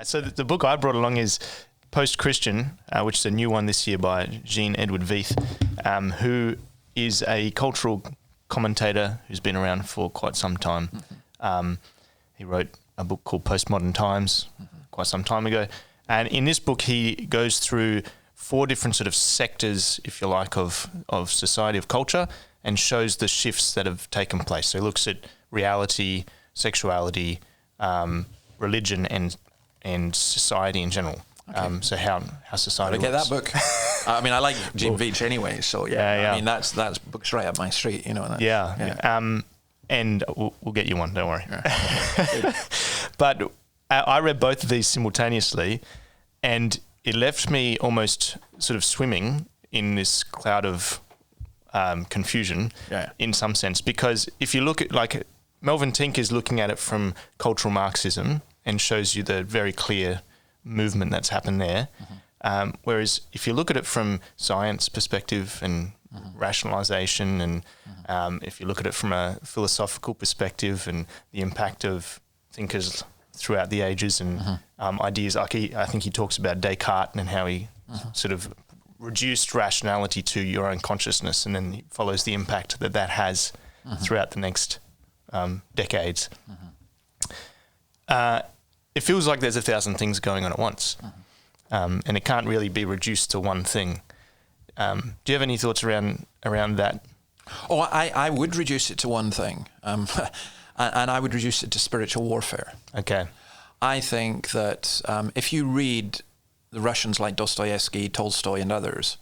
So the book I brought along is Post-Christian, which is a new one this year by Jean Edward Veith, who is a cultural commentator who's been around for quite some time. He wrote a book called Postmodern Times quite some time ago. And in this book, he goes through 4 different sort of sectors, if you like, of society, of culture, and shows the shifts that have taken place. So he looks at reality, sexuality, religion, and society in general. Okay. So how society works. I get that book. I mean, I like Jean Veith anyway, so yeah. I mean, that's books right up my street, you know. And we'll get you one, don't worry. Yeah. But I read both of these simultaneously, and it left me almost sort of swimming in this cloud of confusion in some sense. Because if you look at, like, Melvin Tink is looking at it from cultural Marxism and shows you the very clear movement that's happened there. Whereas if you look at it from science perspective and rationalization, and if you look at it from a philosophical perspective and the impact of thinkers throughout the ages and ideas, like I think he talks about Descartes and how he sort of reduced rationality to your own consciousness, and then he follows the impact that has throughout the next decades. It feels like there's 1,000 things going on at once, and it can't really be reduced to one thing. Do you have any thoughts around that? Oh, I would reduce it to one thing, and I would reduce it to spiritual warfare. Okay. I think that if you read the Russians like Dostoevsky, Tolstoy, and others,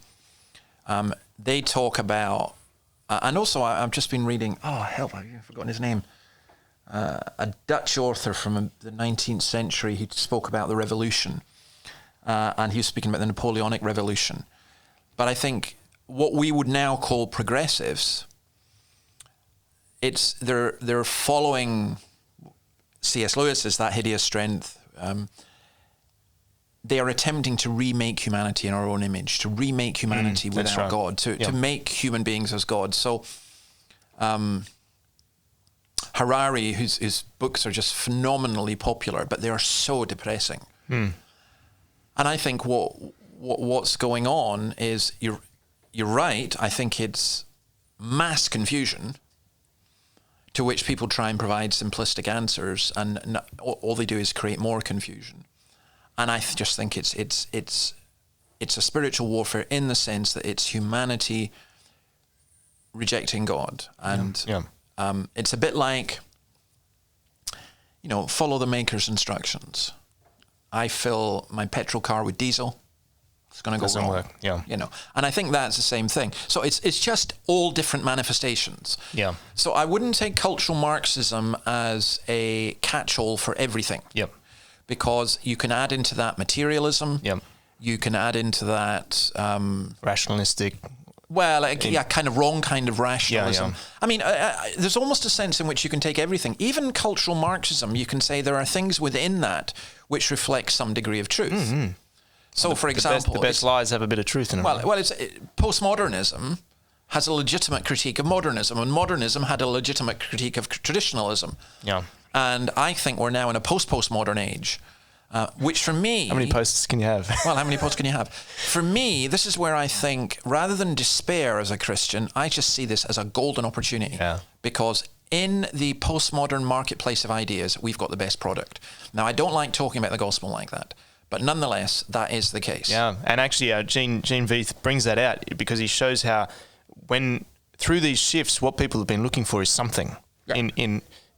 they talk about, and also I've just been reading, I've forgotten his name, a Dutch author from the 19th century who spoke about the revolution, and he was speaking about the Napoleonic Revolution. But I think what we would now call progressives, they're following C.S. Lewis's That Hideous Strength. They are attempting to remake humanity in our own image, to remake humanity without God, to make human beings as God. So Harari, whose books are just phenomenally popular, but they are so depressing. And I think what's going on is, you're right, I think it's mass confusion to which people try and provide simplistic answers, and all they do is create more confusion. And I just think it's a spiritual warfare in the sense that it's humanity rejecting God. And it's a bit like, follow the maker's instructions. I fill my petrol car with diesel. It's going to go wrong. Work. Yeah. And I think that's the same thing. So it's just all different manifestations. Yeah. So I wouldn't take cultural Marxism as a catch-all for everything. Yep. Because you can add into that materialism. Yep. You can add into that rationalistic. Well, kind of wrong kind of rationalism. Yeah. I mean, there's almost a sense in which you can take everything. Even cultural Marxism, you can say there are things within that which reflect some degree of truth. Mm-hmm. So, for example, the best lies have a bit of truth in them. Well, postmodernism has a legitimate critique of modernism, and modernism had a legitimate critique of traditionalism. Yeah. And I think we're now in a postmodern age, which for me... How many posts can you have? Well, how many posts can you have? For me, this is where I think, rather than despair as a Christian, I just see this as a golden opportunity. Yeah. Because in the postmodern marketplace of ideas, we've got the best product. Now, I don't like talking about the gospel like that, but nonetheless, that is the case. Yeah, and actually, Jean Veith brings that out because he shows how, when through these shifts, what people have been looking for is something. Yeah.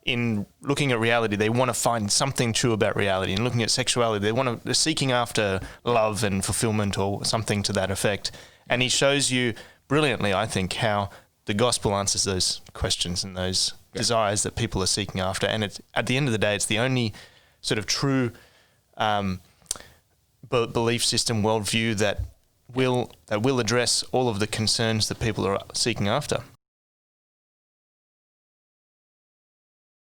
In looking at reality, they want to find something true about reality. And looking at sexuality, they're seeking after love and fulfillment or something to that effect. And he shows you brilliantly, I think, how the gospel answers those questions and those desires that people are seeking after. And it's, at the end of the day, it's the only sort of true belief system, worldview that will address all of the concerns that people are seeking after.